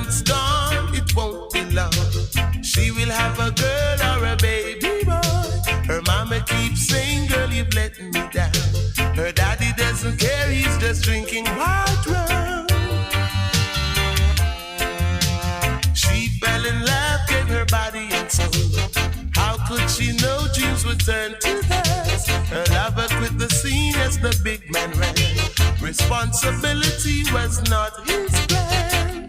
months gone, it won't be long. She will have a girl or a baby boy. Her mama keeps saying, girl, you've let me down. Her daddy doesn't care, he's just drinking white rum. She fell in love, gave her body and soul. How could she know dreams would turn to hers? Her lover quit the scene as the big man ran. Responsibility was not his plan.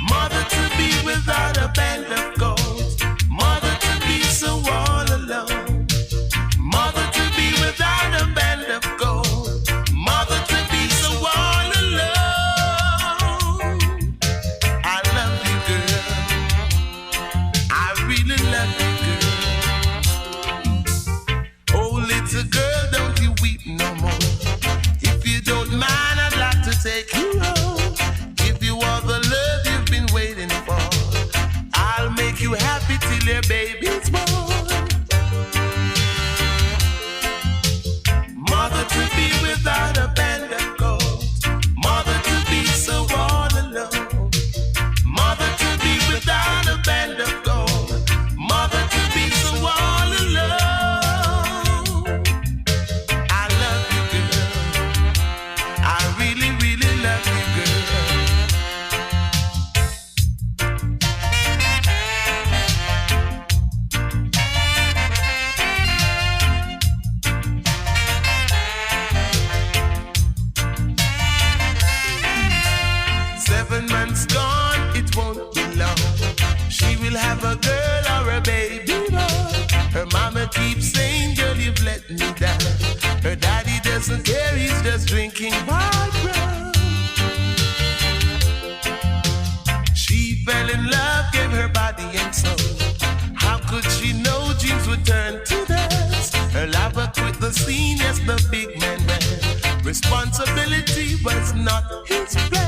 Mother to be without a band of gold. Mother to be so all alone. Mother to be without a band of gold. Mother to be so all alone. I love you, girl. I really love you, girl. Oh, little girl, don't you weep no more. If you don't mind, I'd like to take you home. Give you all the love you've been waiting for. I'll make you happy till your baby's born. Mother to be without a band of gold. Mother to be so all alone. Mother to be without a band of gold. Mother to be so all alone. I love you, girl. I really, really love you, girl. 7 months gone, it won't be long. She will have a girl or a baby boy. Her mama keeps saying, girl, you've let me down. Her daddy doesn't care, he's just drinking white rum. She fell in love, gave her body and soul. How could she know dreams would turn to dust? Her lover quit the scene as the big man ran. Responsibility was not his plan.